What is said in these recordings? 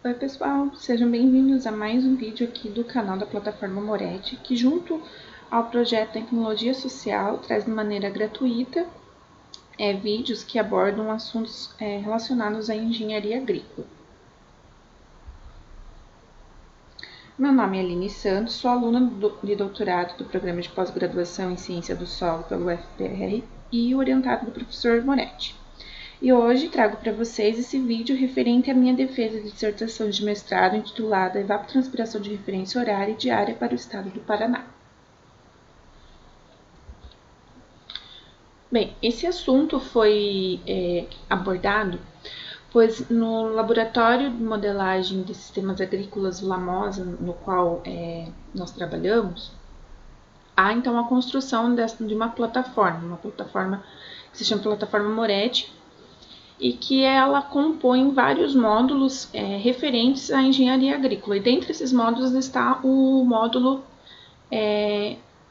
Oi pessoal, sejam bem-vindos a mais um vídeo aqui do canal da plataforma Moretti, que junto ao projeto Tecnologia Social traz de maneira gratuita vídeos que abordam assuntos relacionados à engenharia agrícola. Meu nome é Aline Santos, sou aluna de doutorado do Programa de Pós-Graduação em Ciência do Solo pelo UFPR e orientado do professor Moretti. E hoje trago para vocês esse vídeo referente à minha defesa de dissertação de mestrado intitulada Evapotranspiração de referência horária e diária para o estado do Paraná. Bem, esse assunto foi abordado pois no laboratório de modelagem de sistemas agrícolas Lamosa, no qual nós trabalhamos, há então a construção de uma plataforma que se chama Plataforma Moretti, e que ela compõe vários módulos referentes à engenharia agrícola. E dentre esses módulos está o módulo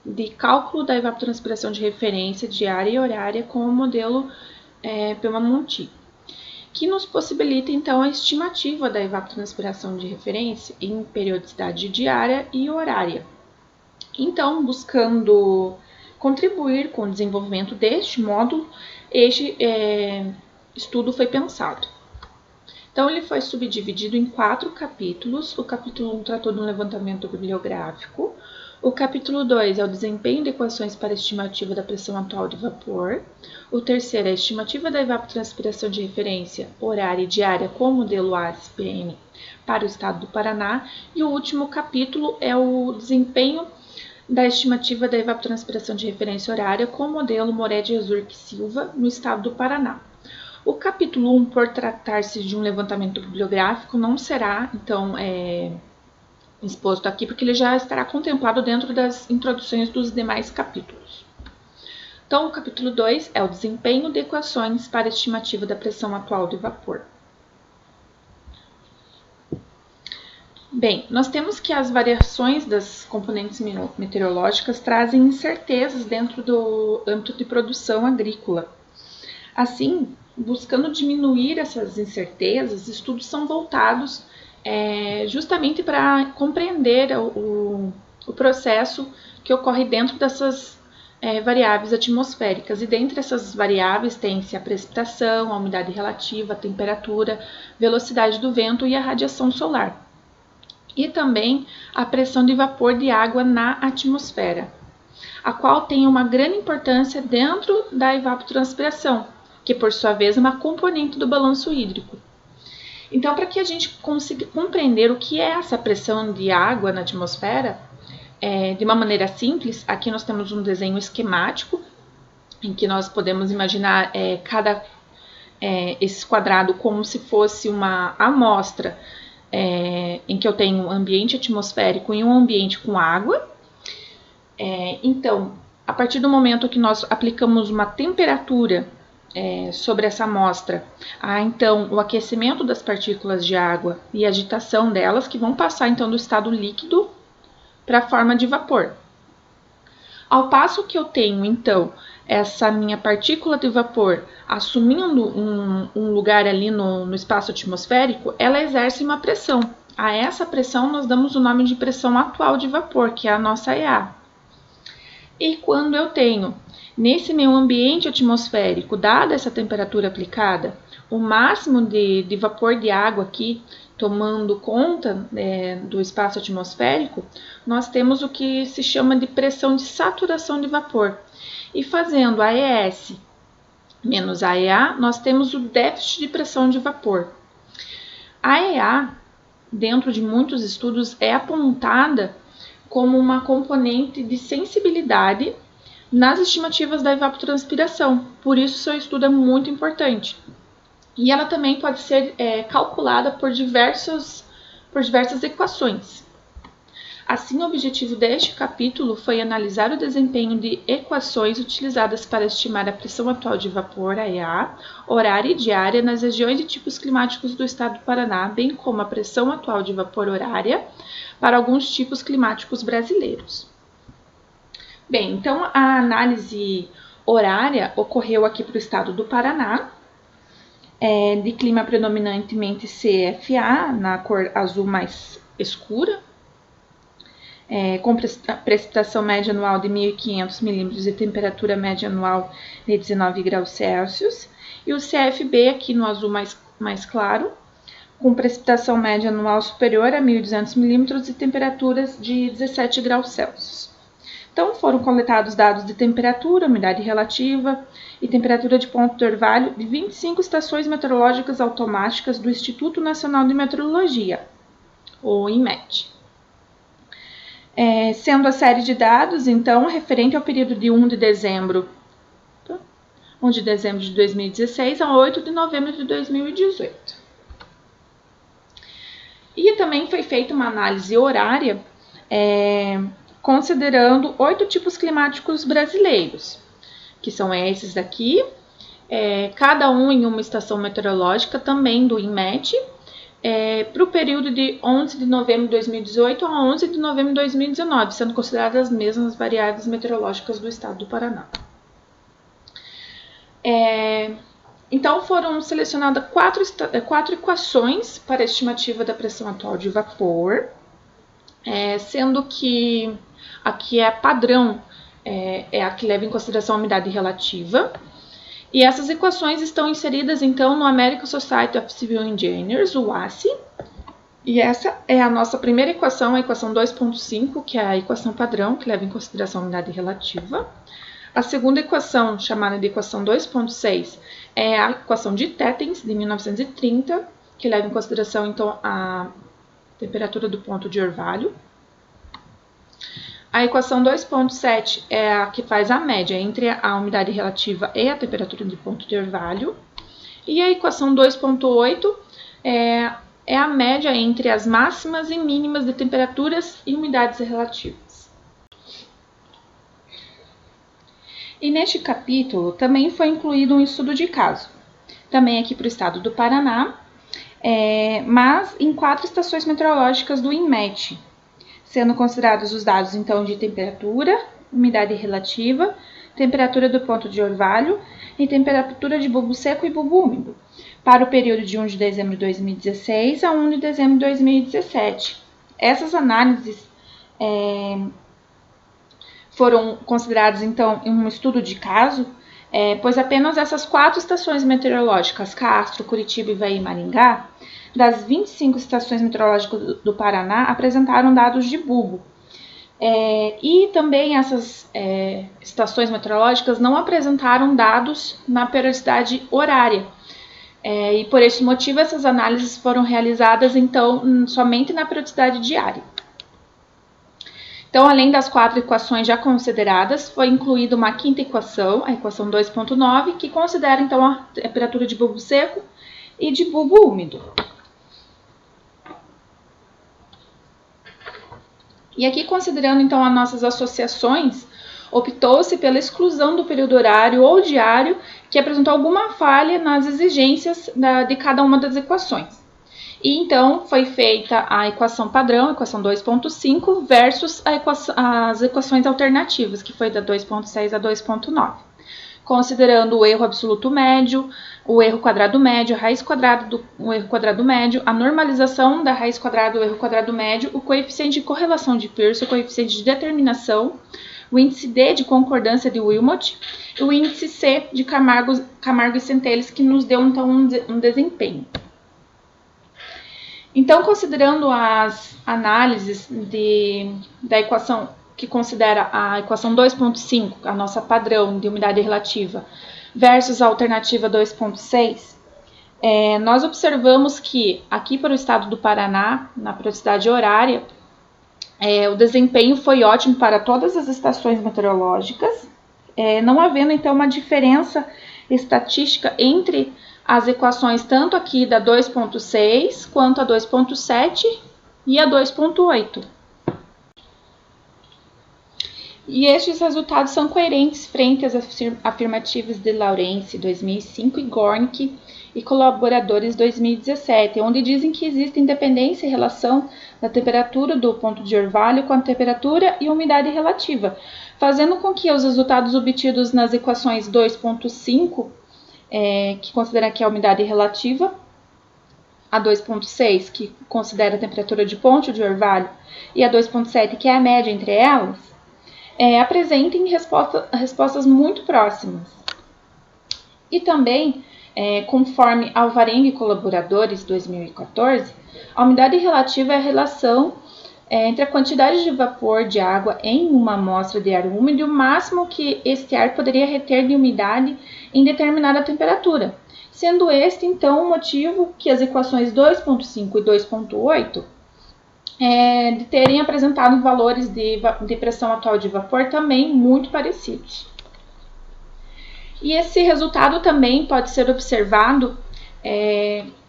de cálculo da evapotranspiração de referência diária e horária com o modelo Pelman-Monti, que nos possibilita então a estimativa da evapotranspiração de referência em periodicidade diária e horária. Então, buscando contribuir com o desenvolvimento deste módulo, este estudo foi pensado. Então, ele foi subdividido em 4 capítulos. O capítulo 1 tratou de um levantamento bibliográfico. O capítulo 2 é o desempenho de equações para a estimativa da pressão atual de vapor. O terceiro é a estimativa da evapotranspiração de referência horária e diária com o modelo ASPM para o estado do Paraná. E o último capítulo é o desempenho da estimativa da evapotranspiração de referência horária com o modelo Moretti-Azurque-Silva no estado do Paraná. O capítulo 1, por tratar-se de um levantamento bibliográfico, não será, então, exposto aqui, porque ele já estará contemplado dentro das introduções dos demais capítulos. Então, o capítulo 2 é o desempenho de equações para a estimativa da pressão atual de vapor. Bem, nós temos que as variações das componentes meteorológicas trazem incertezas dentro do âmbito de produção agrícola. Assim, buscando diminuir essas incertezas, estudos são voltados justamente para compreender o processo que ocorre dentro dessas variáveis atmosféricas. E dentre essas variáveis tem-se a precipitação, a umidade relativa, a temperatura, velocidade do vento e a radiação solar. E também a pressão de vapor de água na atmosfera, a qual tem uma grande importância dentro da evapotranspiração, que por sua vez é uma componente do balanço hídrico. Então, para que a gente consiga compreender o que é essa pressão de água na atmosfera, de uma maneira simples, aqui nós temos um desenho esquemático, em que nós podemos imaginar esse quadrado como se fosse uma amostra, em que eu tenho um ambiente atmosférico e um ambiente com água. Então, a partir do momento que nós aplicamos uma temperatura sobre essa amostra, há então o aquecimento das partículas de água e a agitação delas, que vão passar então do estado líquido para a forma de vapor. Ao passo que eu tenho então essa minha partícula de vapor assumindo um lugar ali no espaço atmosférico, ela exerce uma pressão. A essa pressão nós damos o nome de pressão atual de vapor, que é a nossa EA. E quando eu tenho nesse meu ambiente atmosférico, dada essa temperatura aplicada, o máximo de vapor de água aqui tomando conta do espaço atmosférico, nós temos o que se chama de pressão de saturação de vapor. E fazendo a ES menos a EA, nós temos o déficit de pressão de vapor. A EA, dentro de muitos estudos, é apontada como uma componente de sensibilidade nas estimativas da evapotranspiração, por isso seu estudo é muito importante. E ela também pode ser calculada por diversas equações. Assim, o objetivo deste capítulo foi analisar o desempenho de equações utilizadas para estimar a pressão atual de vapor, a EA, horária e diária nas regiões e tipos climáticos do estado do Paraná, bem como a pressão atual de vapor horária para alguns tipos climáticos brasileiros. Bem, então a análise horária ocorreu aqui para o estado do Paraná de clima predominantemente CFA, na cor azul mais escura, com precipitação média anual de 1.500 milímetros e temperatura média anual de 19 graus Celsius. E o CFB, aqui no azul mais claro, com precipitação média anual superior a 1.200 milímetros e temperaturas de 17 graus Celsius. Então, foram coletados dados de temperatura, umidade relativa e temperatura de ponto de orvalho de 25 estações meteorológicas automáticas do Instituto Nacional de Meteorologia, o INMET. Sendo a série de dados, então, referente ao período de 1 de dezembro de 2016 a 8 de novembro de 2018. E também foi feita uma análise horária, considerando 8 tipos climáticos brasileiros, que são esses daqui, cada um em uma estação meteorológica também do INMET, para o período de 11 de novembro de 2018 a 11 de novembro de 2019, sendo consideradas as mesmas variáveis meteorológicas do estado do Paraná. Então, foram selecionadas quatro equações para a estimativa da pressão atual de vapor, sendo que a que é padrão é a que leva em consideração a umidade relativa. E essas equações estão inseridas, então, no American Society of Civil Engineers, o ASCE. E essa é a nossa primeira equação, a equação 2.5, que é a equação padrão, que leva em consideração a umidade relativa. A segunda equação, chamada de equação 2.6, é a equação de Tettens, de 1930, que leva em consideração, então, a temperatura do ponto de orvalho. A equação 2.7 é a que faz a média entre a umidade relativa e a temperatura de ponto de orvalho. E a equação 2.8 é a média entre as máximas e mínimas de temperaturas e umidades relativas. E neste capítulo também foi incluído um estudo de caso, também aqui para o estado do Paraná, mas em 4 estações meteorológicas do INMET, sendo considerados os dados, então, de temperatura, umidade relativa, temperatura do ponto de orvalho e temperatura de bulbo seco e bulbo úmido, para o período de 1 de dezembro de 2016 a 1 de dezembro de 2017. Essas análises foram consideradas, então, em um estudo de caso, pois apenas essas 4 estações meteorológicas, Castro, Curitiba, Ivaí e Maringá, das 25 estações meteorológicas do Paraná, apresentaram dados de bulbo. E também essas estações meteorológicas não apresentaram dados na periodicidade horária. E por esse motivo, essas análises foram realizadas, então, somente na periodicidade diária. Então, além das 4 equações já consideradas, foi incluída uma quinta equação, a equação 2.9, que considera, então, a temperatura de bulbo seco e de bulbo úmido. E aqui, considerando, então, as nossas associações, optou-se pela exclusão do período horário ou diário que apresentou alguma falha nas exigências de cada uma das equações. E, então, foi feita a equação padrão, a equação 2.5, versus as equações alternativas, que foi da 2.6 a 2.9. Considerando o erro absoluto médio, o erro quadrado médio, a raiz quadrada do erro quadrado médio, a normalização da raiz quadrada do erro quadrado médio, o coeficiente de correlação de Pearson, o coeficiente de determinação, o índice D de concordância de Wilmot e o índice C de Camargo e Centelles, que nos deu, então, um desempenho. Então, considerando as análises da equação que considera a equação 2.5, a nossa padrão de umidade relativa, versus a alternativa 2.6, nós observamos que aqui para o estado do Paraná, na periodicidade horária, o desempenho foi ótimo para todas as estações meteorológicas, não havendo, então, uma diferença estatística entre as equações tanto aqui da 2.6 quanto a 2.7 e a 2.8. E estes resultados são coerentes frente às afirmativas de Lawrence, 2005, e Gornick e colaboradores, 2017, onde dizem que existe independência em relação da temperatura do ponto de orvalho com a temperatura e umidade relativa, fazendo com que os resultados obtidos nas equações 2.5 que considera que é a umidade relativa, a 2,6, que considera a temperatura de ponte de orvalho, e a 2,7, que é a média entre elas, apresentem respostas muito próximas. E também, conforme Alvarenga e colaboradores, 2014, a umidade relativa é a relação entre a quantidade de vapor de água em uma amostra de ar úmido e o máximo que este ar poderia reter de umidade em determinada temperatura, sendo este, então, o motivo que as equações 2.5 e 2.8 de terem apresentado valores de pressão atual de vapor também muito parecidos. E esse resultado também pode ser observado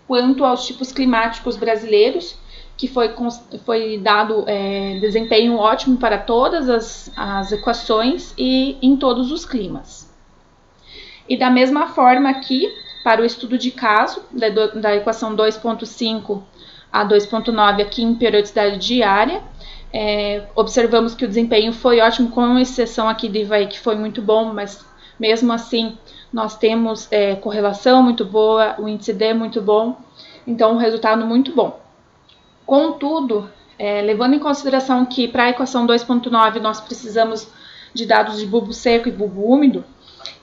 quanto aos tipos climáticos brasileiros, que foi dado desempenho ótimo para todas as equações e em todos os climas. E da mesma forma aqui, para o estudo de caso, da equação 2.5 a 2.9 aqui em periodicidade diária, observamos que o desempenho foi ótimo, com exceção aqui de Ivaí, que foi muito bom, mas mesmo assim nós temos correlação muito boa, o índice D muito bom, então um resultado muito bom. Contudo, levando em consideração que para a equação 2.9 nós precisamos de dados de bulbo seco e bulbo úmido,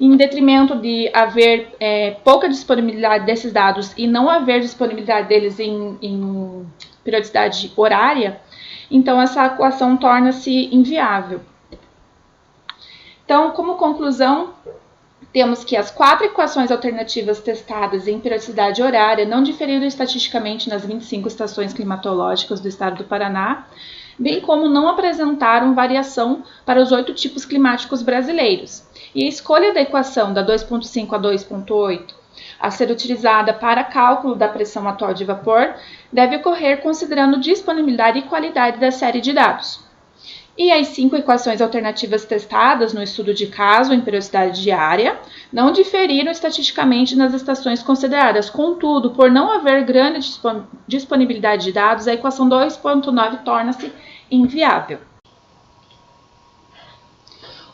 em detrimento de haver pouca disponibilidade desses dados e não haver disponibilidade deles em periodicidade horária, então essa equação torna-se inviável. Então, como conclusão, temos que as 4 equações alternativas testadas em periodicidade horária não diferiram estatisticamente nas 25 estações climatológicas do estado do Paraná, bem como não apresentaram variação para os 8 tipos climáticos brasileiros. E a escolha da equação da 2.5 a 2.8 a ser utilizada para cálculo da pressão atual de vapor deve ocorrer considerando disponibilidade e qualidade da série de dados. E as 5 equações alternativas testadas no estudo de caso em periodicidade diária não diferiram estatisticamente nas estações consideradas. Contudo, por não haver grande disponibilidade de dados, a equação 2.9 torna-se inviável.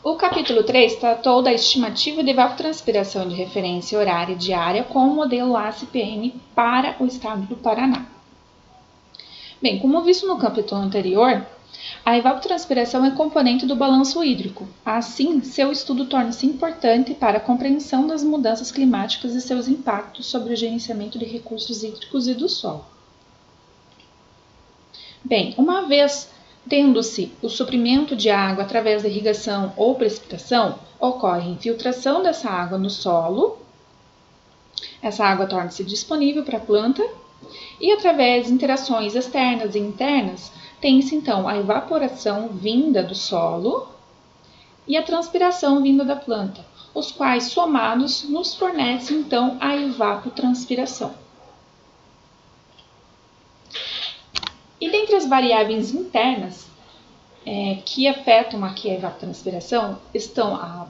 O capítulo 3 tratou da estimativa de evapotranspiração de referência horária diária com o modelo ACPM para o estado do Paraná. Bem, como visto no capítulo anterior, a evapotranspiração é componente do balanço hídrico. Assim, seu estudo torna-se importante para a compreensão das mudanças climáticas e seus impactos sobre o gerenciamento de recursos hídricos e do solo. Bem, uma vez tendo-se o suprimento de água através da irrigação ou precipitação, ocorre infiltração dessa água no solo, essa água torna-se disponível para a planta e através de interações externas e internas, tem-se então a evaporação vinda do solo e a transpiração vinda da planta, os quais somados nos fornecem então a evapotranspiração. E dentre as variáveis internas que afetam aqui a evapotranspiração estão a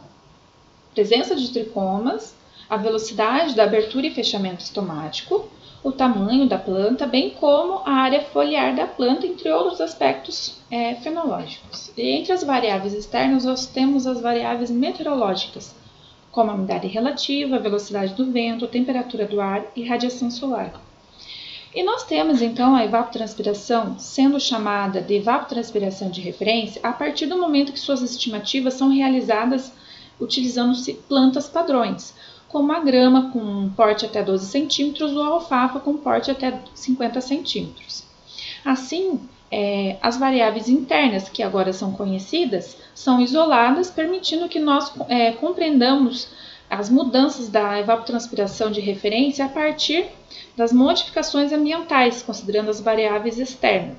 presença de tricomas, a velocidade da abertura e fechamento estomático, o tamanho da planta, bem como a área foliar da planta, entre outros aspectos fenológicos. E entre as variáveis externas, nós temos as variáveis meteorológicas, como a umidade relativa, a velocidade do vento, a temperatura do ar e radiação solar. E nós temos, então, a evapotranspiração sendo chamada de evapotranspiração de referência a partir do momento que suas estimativas são realizadas utilizando-se plantas padrões, como a grama com porte até 12 centímetros ou a alfafa com porte até 50 centímetros. Assim, as variáveis internas, que agora são conhecidas, são isoladas, permitindo que nós compreendamos as mudanças da evapotranspiração de referência a partir das modificações ambientais, considerando as variáveis externas.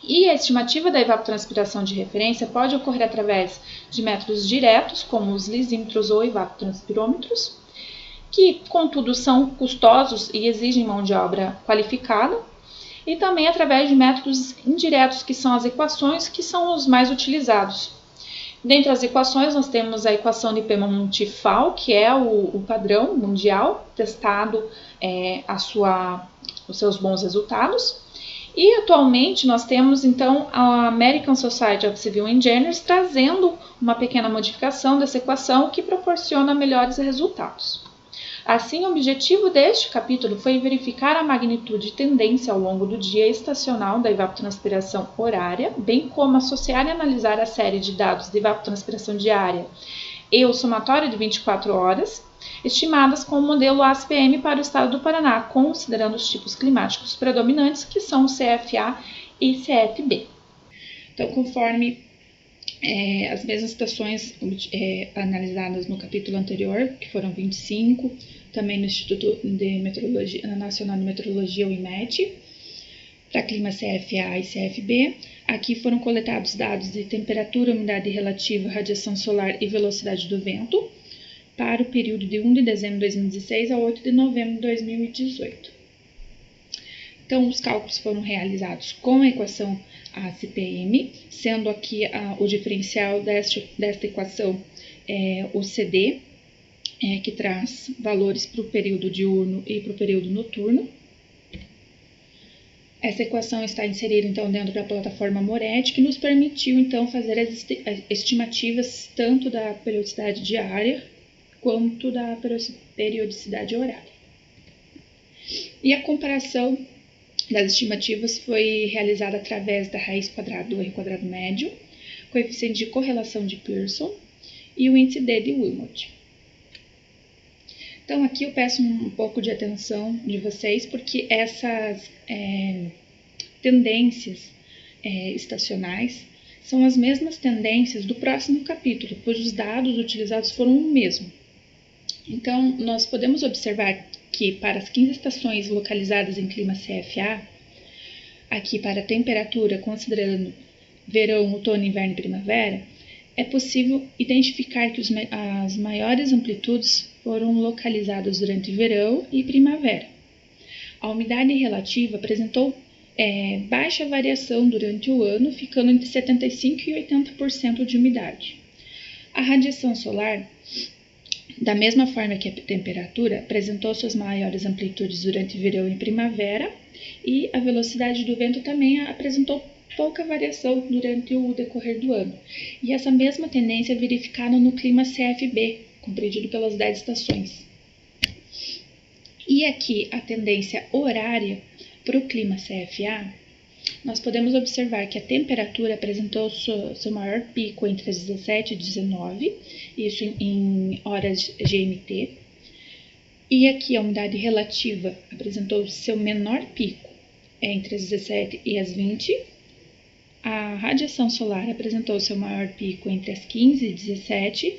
E a estimativa da evapotranspiração de referência pode ocorrer através de métodos diretos, como os lisímetros ou evapotranspirômetros, que, contudo, são custosos e exigem mão de obra qualificada, e também através de métodos indiretos, que são as equações, que são os mais utilizados. Dentre as equações, nós temos a equação de Piemonte-Fal, que é o padrão mundial, testado os seus bons resultados. E atualmente nós temos então a American Society of Civil Engineers trazendo uma pequena modificação dessa equação que proporciona melhores resultados. Assim, o objetivo deste capítulo foi verificar a magnitude e tendência ao longo do dia estacional da evapotranspiração horária, bem como associar e analisar a série de dados de evapotranspiração diária e o somatório de 24 horas, estimadas com o modelo ASPM para o estado do Paraná, considerando os tipos climáticos predominantes, que são o CFA e CFB. Então, conforme as mesmas estações analisadas no capítulo anterior, que foram 25, também no Instituto de Meteorologia, Nacional de Meteorologia, o IMET, para clima CFA e CFB. Aqui foram coletados dados de temperatura, umidade relativa, radiação solar e velocidade do vento para o período de 1 de dezembro de 2016 a 8 de novembro de 2018. Então, os cálculos foram realizados com a equação ACPM, sendo aqui o diferencial desta equação o CD, que traz valores para o período diurno e para o período noturno. Essa equação está inserida, então, dentro da plataforma MORET, que nos permitiu, então, fazer as estimativas tanto da periodicidade diária quanto da periodicidade horária. E a comparação das estimativas foi realizada através da raiz quadrada do R quadrado médio, coeficiente de correlação de Pearson e o índice D de Wilmot. Então, aqui eu peço um pouco de atenção de vocês, porque essas tendências estacionais são as mesmas tendências do próximo capítulo, pois os dados utilizados foram o mesmo. Então, nós podemos observar que para as 15 estações localizadas em clima CFA, aqui para a temperatura, considerando verão, outono, inverno e primavera, é possível identificar que as maiores amplitudes foram localizadas durante verão e primavera. A umidade relativa apresentou baixa variação durante o ano, ficando entre 75% e 80% de umidade. A radiação solar, da mesma forma que a temperatura, apresentou suas maiores amplitudes durante verão e primavera, e a velocidade do vento também apresentou pouca variação durante o decorrer do ano. E essa mesma tendência é verificada no clima CFB, compreendido pelas 10 estações. E aqui a tendência horária para o clima CFA, nós podemos observar que a temperatura apresentou seu maior pico entre as 17 e 19, isso em horas GMT. E aqui a umidade relativa apresentou seu menor pico entre as 17 e as 20. A radiação solar apresentou seu maior pico entre as 15 e 17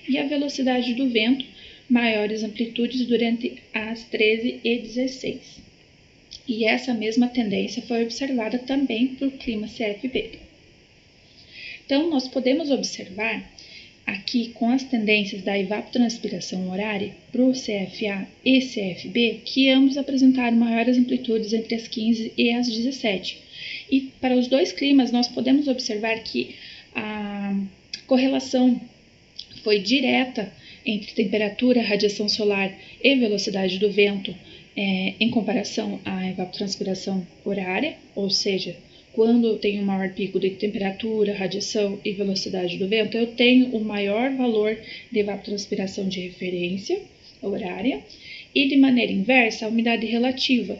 e a velocidade do vento maiores amplitudes durante as 13 e 16. E essa mesma tendência foi observada também para o clima CFB. Então, nós podemos observar aqui com as tendências da evapotranspiração horária para o CFA e CFB que ambos apresentaram maiores amplitudes entre as 15 e as 17. E para os dois climas, nós podemos observar que a correlação foi direta entre temperatura, radiação solar e velocidade do vento em comparação à evapotranspiração horária, ou seja, quando eu tenho um maior pico de temperatura, radiação e velocidade do vento, eu tenho o maior valor de evapotranspiração de referência horária, e de maneira inversa, a umidade relativa,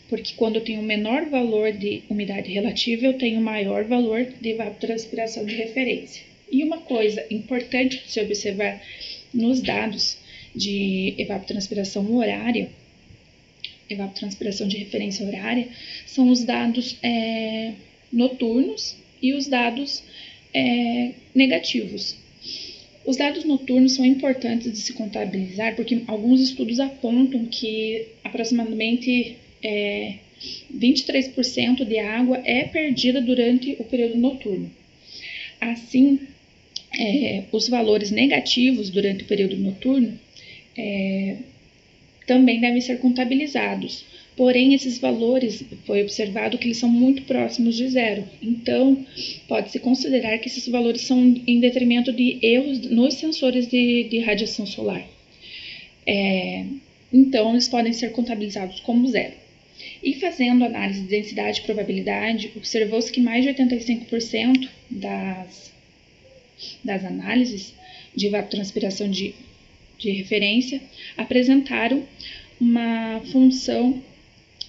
porque quando eu tenho o menor valor de umidade relativa, eu tenho o maior valor de evapotranspiração de referência. E uma coisa importante de se observar nos dados de evapotranspiração horária, evapotranspiração de referência horária, são os dados noturnos e os dados negativos. Os dados noturnos são importantes de se contabilizar porque alguns estudos apontam que aproximadamente 23% de água é perdida durante o período noturno. Assim, os valores negativos durante o período noturno também devem ser contabilizados. Porém, esses valores, foi observado que eles são muito próximos de zero. Então, pode-se considerar que esses valores são em detrimento de erros nos sensores de radiação solar. Então, eles podem ser contabilizados como zero. E fazendo análise de densidade e probabilidade, observou-se que mais de 85% das análises de evapotranspiração de de referência apresentaram uma função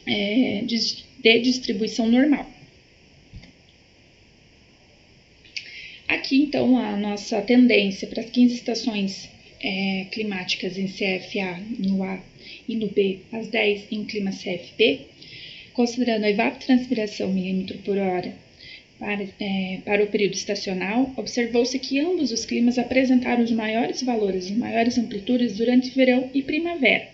de distribuição normal. Aqui, então, a nossa tendência para as 15 estações climáticas em CFA no A e no B, as 10 em clima CFB, considerando a evapotranspiração milímetro por hora para o período estacional, observou-se que ambos os climas apresentaram os maiores valores e maiores amplitudes durante verão e primavera.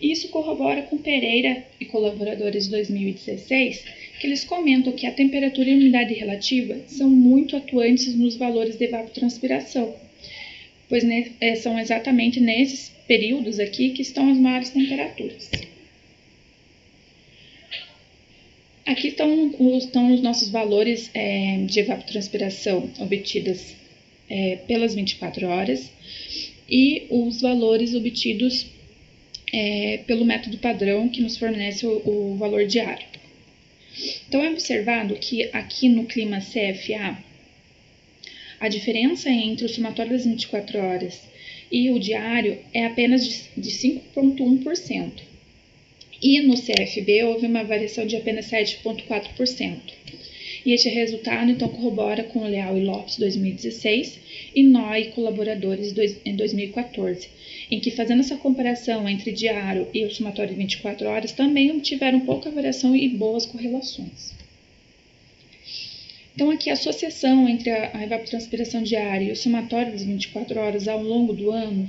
Isso corrobora com Pereira e colaboradores de 2016, que eles comentam que a temperatura e umidade relativa são muito atuantes nos valores de evapotranspiração, pois são exatamente nesses períodos aqui que estão as maiores temperaturas. Aqui estão os nossos valores de evapotranspiração obtidas pelas 24 horas e os valores obtidos pelo método padrão que nos fornece o valor diário. Então, é observado que aqui no clima CFA, a diferença entre o somatório das 24 horas e o diário é apenas de 5,1%. E no CFB houve uma variação de apenas 7,4%. E este resultado, então, corrobora com o Leal e Lopes 2016 e Noy e colaboradores em 2014, em que, fazendo essa comparação entre diário e o somatório de 24 horas, também obtiveram pouca variação e boas correlações. Então, aqui a associação entre a evapotranspiração diária e o somatório das 24 horas ao longo do ano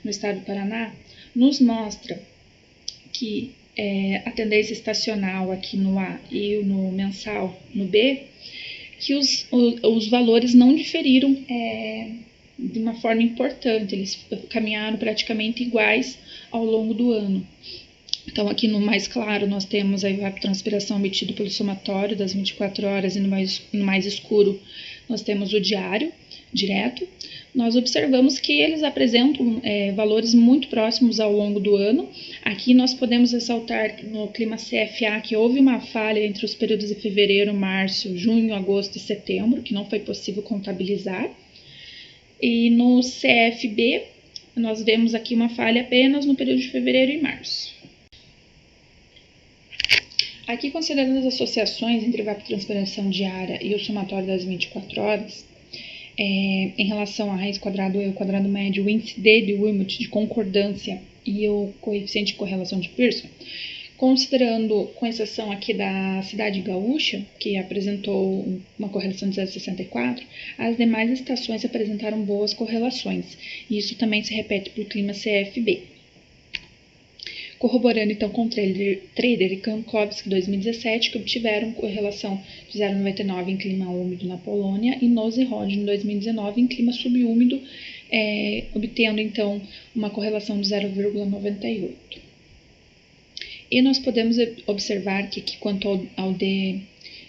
no estado do Paraná nos mostra que a tendência estacional aqui no A e no mensal no B, que os valores não diferiram de uma forma importante, eles caminharam praticamente iguais ao longo do ano. Então, aqui no mais claro, nós temos a evapotranspiração obtida pelo somatório das 24 horas e no mais escuro nós temos o diário direto. Nós observamos que eles apresentam valores muito próximos ao longo do ano. Aqui nós podemos ressaltar no clima CFA que houve uma falha entre os períodos de fevereiro, março, junho, agosto e setembro, que não foi possível contabilizar. E no CFB, nós vemos aqui uma falha apenas no período de fevereiro e março. Aqui, considerando as associações entre a evapotranspiração diária e o somatório das 24 horas, em relação à raiz quadrado e ao quadrado médio, o índice D de Wilmot de concordância e o coeficiente de correlação de Pearson, considerando, com exceção aqui da cidade gaúcha, que apresentou uma correlação de 0,64, as demais estações apresentaram boas correlações, e isso também se repete para o clima CFB. Corroborando então com Trader e Kankowski 2017, que obtiveram correlação de 0,99 em clima úmido na Polônia e Nose e Rodin 2019 em clima subúmido, obtendo então uma correlação de 0,98. E nós podemos observar que quanto ao de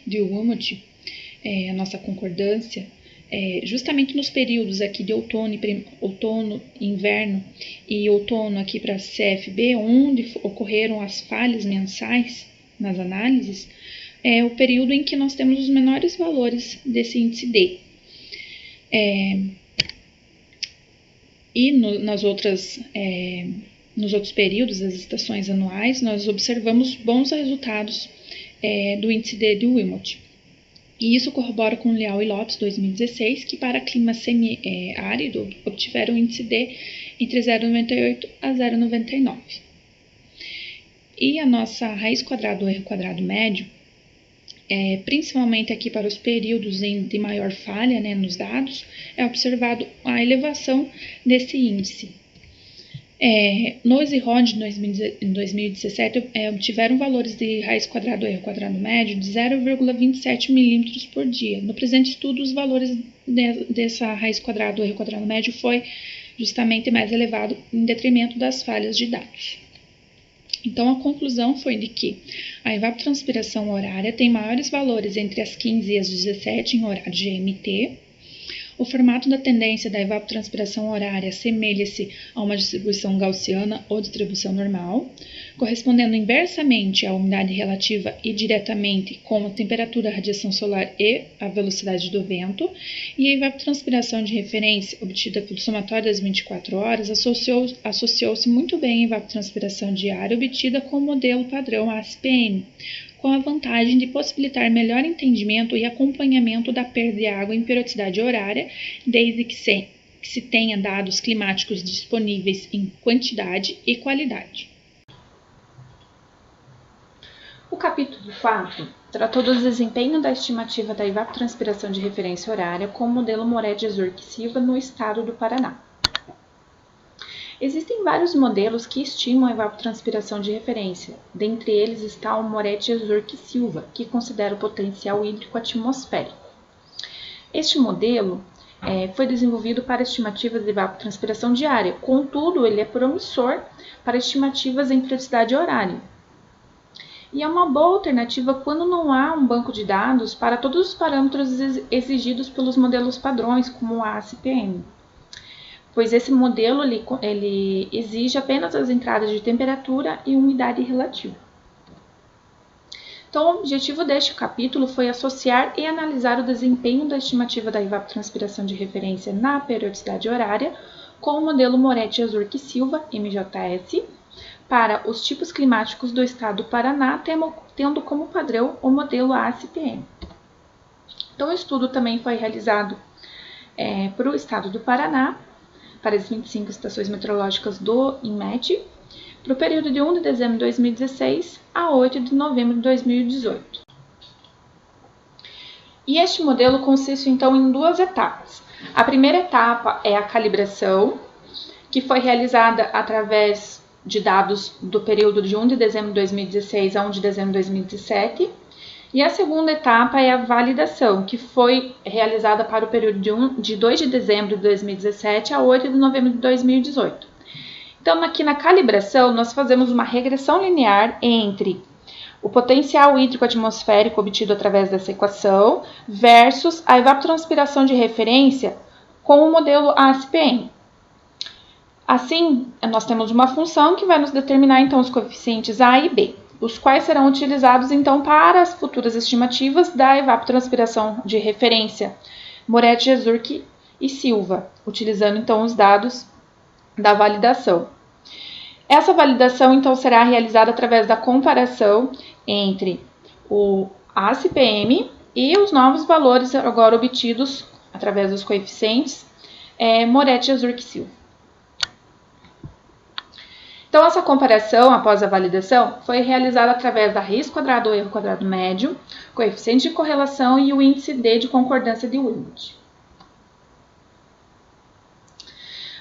Wilmot, a nossa concordância, justamente nos períodos aqui de outono, inverno e outono aqui para CFB, onde ocorreram as falhas mensais nas análises, é o período em que nós temos os menores valores desse índice D. Nos outros períodos das estações anuais, nós observamos bons resultados do índice D de Wilmot. E isso corrobora com Leal e Lopes 2016, que para clima semi-árido obtiveram índice D entre 0,98 a 0,99. E a nossa raiz quadrada ou erro quadrado médio, principalmente aqui para os períodos de maior falha nos dados, é observado a elevação desse índice. Nose e Rodin em 2017 obtiveram valores de raiz quadrada ou erro quadrado médio de 0,27 milímetros por dia. No presente estudo, os valores dessa raiz quadrada ou erro quadrado médio foi justamente mais elevado em detrimento das falhas de dados. Então, a conclusão foi de que a evapotranspiração horária tem maiores valores entre as 15 e as 17 em horário GMT, O formato da tendência da evapotranspiração horária assemelha-se a uma distribuição gaussiana ou distribuição normal, correspondendo inversamente à umidade relativa e diretamente com a temperatura, a radiação solar e a velocidade do vento, e a evapotranspiração de referência, obtida pelo somatório das 24 horas, associou-se muito bem à evapotranspiração diária obtida com o modelo padrão ACPM, com a vantagem de possibilitar melhor entendimento e acompanhamento da perda de água em periodicidade horária, desde que se tenha dados climáticos disponíveis em quantidade e qualidade. O capítulo 4 tratou do desempenho da estimativa da evapotranspiração de referência horária com o modelo Moretti-Azurque-Silva no estado do Paraná. Existem vários modelos que estimam a evapotranspiração de referência. Dentre eles está o Moretti-Azurque-Silva, que considera o potencial hídrico atmosférico. Este modelo foi desenvolvido para estimativas de evapotranspiração diária, contudo, ele é promissor para estimativas em periodicidade horária. E é uma boa alternativa quando não há um banco de dados para todos os parâmetros exigidos pelos modelos padrões, como o ACPM. Pois esse modelo ele exige apenas as entradas de temperatura e umidade relativa. Então, o objetivo deste capítulo foi associar e analisar o desempenho da estimativa da evapotranspiração de referência na periodicidade horária com o modelo Moretti-Azurque-Silva, MJS, para os tipos climáticos do estado do Paraná, tendo como padrão o modelo ACPM. Então, o estudo também foi realizado para o estado do Paraná, para as 25 estações meteorológicas do INMET, para o período de 1 de dezembro de 2016 a 8 de novembro de 2018. E este modelo consiste, então, em duas etapas. A primeira etapa é a calibração, que foi realizada através de dados do período de 1 de dezembro de 2016 a 1 de dezembro de 2017. E a segunda etapa é a validação, que foi realizada para o período de 2 de dezembro de 2017 a 8 de novembro de 2018. Então, aqui na calibração, nós fazemos uma regressão linear entre o potencial hídrico atmosférico obtido através dessa equação versus a evapotranspiração de referência com o modelo ACPM. Assim, nós temos uma função que vai nos determinar, então, os coeficientes A e B, os quais serão utilizados, então, para as futuras estimativas da evapotranspiração de referência Moretti-Azurque e Silva, utilizando, então, os dados da validação. Essa validação, então, será realizada através da comparação entre o ACPM e os novos valores agora obtidos através dos coeficientes Moretti-Azurque e Silva. Então, essa comparação, após a validação, foi realizada através da raiz quadrada ou erro quadrado médio, coeficiente de correlação e o índice D de concordância de Wilmot.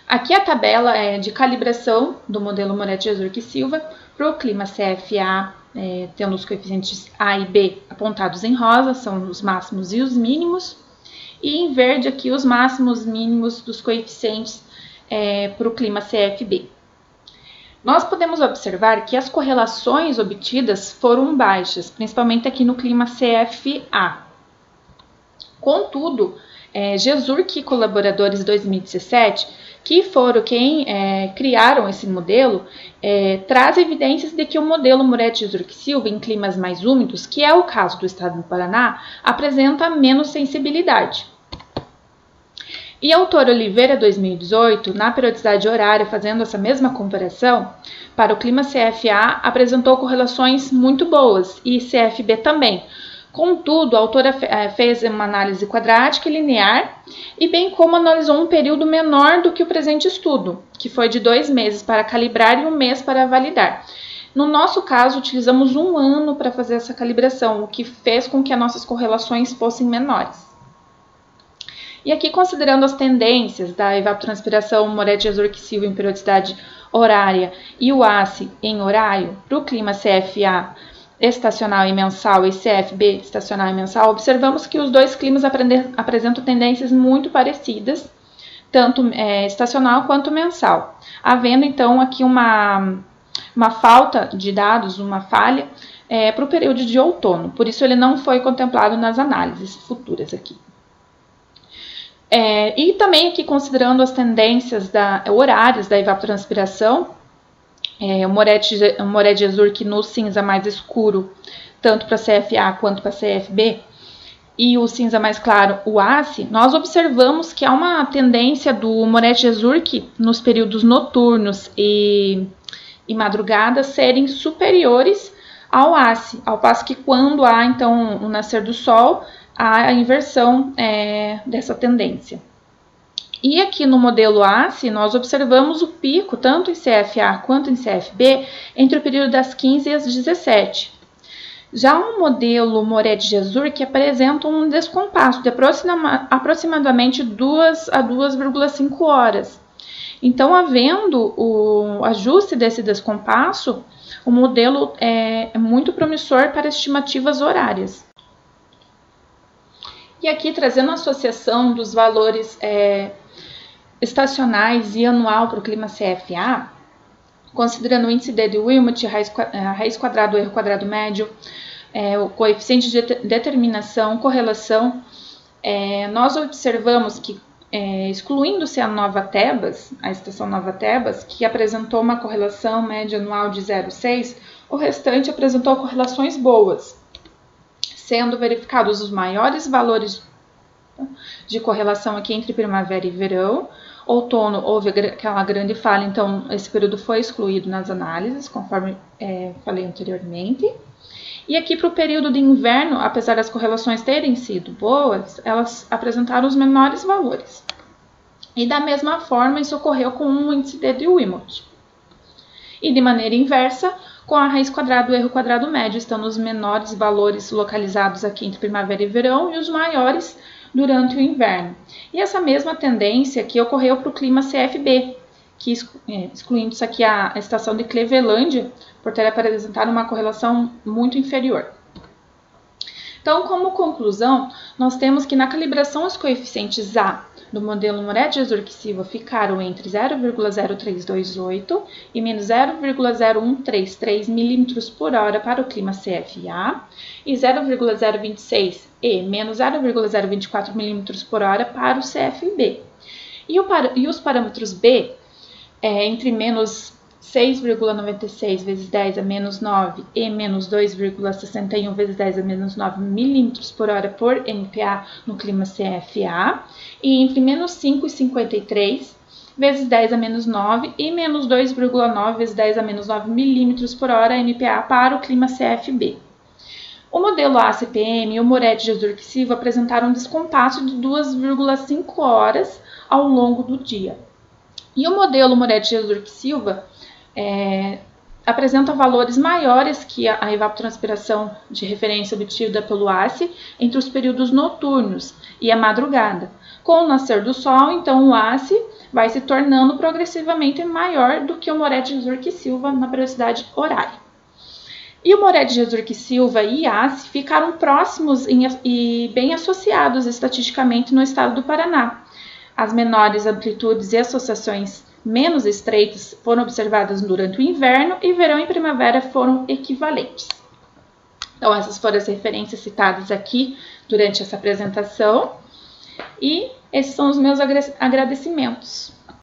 Aqui a tabela de calibração do modelo Moretti-Azurque e Silva para o clima CFA, tendo os coeficientes A e B apontados em rosa, são os máximos e os mínimos, e em verde aqui os máximos e mínimos dos coeficientes para o clima CFB. Nós podemos observar que as correlações obtidas foram baixas, principalmente aqui no clima CFA. Contudo, Gesurque e colaboradores 2017, que foram quem criaram esse modelo, traz evidências de que o modelo Moretti-Azurque-Silva em climas mais úmidos, que é o caso do estado do Paraná, apresenta menos sensibilidade. E autor Oliveira 2018, na periodicidade horária, fazendo essa mesma comparação, para o clima CFA apresentou correlações muito boas e CFB também. Contudo, a autora fez uma análise quadrática e linear e bem como analisou um período menor do que o presente estudo, que foi de 2 meses para calibrar e 1 mês para validar. No nosso caso, utilizamos 1 ano para fazer essa calibração, o que fez com que as nossas correlações fossem menores. E aqui, considerando as tendências da evapotranspiração Moretti-Azurque e Silva em periodicidade horária e o ACE em horário para o clima CFA estacional e mensal e CFB estacional e mensal, observamos que os dois climas apresentam tendências muito parecidas, tanto estacional quanto mensal, havendo então aqui uma falta de dados, uma falha para o período de outono, por isso ele não foi contemplado nas análises futuras aqui. E também aqui considerando as tendências horárias da evapotranspiração, o Moret de Azurque no cinza mais escuro, tanto para CFA quanto para CFB, e o cinza mais claro, o ACE, nós observamos que há uma tendência do Moret de Azurque nos períodos noturnos e madrugada serem superiores ao ACE, ao passo que quando há então o nascer do sol, há a inversão dessa tendência. E aqui no modelo ACE, nós observamos o pico, tanto em CFA quanto em CFB, entre o período das 15 e as 17. Já o modelo Moret de Azurque apresenta um descompasso de aproximadamente 2 a 2,5 horas. Então, havendo o ajuste desse descompasso, o modelo é muito promissor para estimativas horárias. E aqui, trazendo a associação dos valores estacionais e anual para o clima CFA, considerando o índice D de Wilmot, raiz quadrada do erro quadrado médio, o coeficiente de determinação, correlação, nós observamos que, excluindo-se a Nova Tebas, a estação Nova Tebas, que apresentou uma correlação média anual de 0,6, o restante apresentou correlações boas, sendo verificados os maiores valores de correlação aqui entre primavera e verão. Outono houve aquela grande falha, então esse período foi excluído nas análises, conforme falei anteriormente. E aqui para o período de inverno, apesar das correlações terem sido boas, elas apresentaram os menores valores. E da mesma forma, isso ocorreu com o índice D de Wilmot. E de maneira inversa, com a raiz quadrada do erro quadrado médio, estão os menores valores localizados aqui entre primavera e verão e os maiores durante o inverno. E essa mesma tendência aqui ocorreu para o clima CFB, que excluindo-se aqui a estação de Clevelândia, por ter apresentado uma correlação muito inferior. Então, como conclusão, nós temos que na calibração os coeficientes A do modelo Moret de Azurque Silva ficaram entre 0,0328 e menos 0,0133 mm por hora para o clima CFA e 0,026 e menos 0,024 mm por hora para o CFB. E os parâmetros B, entre menos 6,96 vezes 10 a menos 9 e menos 2,61 vezes 10 a menos 9 milímetros por hora por MPa no clima CFA e entre menos 5,53 vezes 10 a menos 9 e menos 2,9 vezes 10 a menos 9 milímetros por hora MPa para o clima CFB. O modelo ACPM e o Moret de Azurque Silva apresentaram um descompasso de 2,5 horas ao longo do dia. E o modelo Moret de Azurque Silva apresenta valores maiores que a evapotranspiração de referência obtida pelo ACE entre os períodos noturnos e a madrugada. Com o nascer do sol, então o ACE vai se tornando progressivamente maior do que o Moret de Azurque Silva na periodicidade horária. E o Moret de Azurque Silva e ACE ficaram próximos e bem associados estatisticamente no estado do Paraná. As menores amplitudes e associações menos estreitas foram observadas durante o inverno e verão e primavera foram equivalentes. Então, essas foram as referências citadas aqui durante essa apresentação e esses são os meus agradecimentos.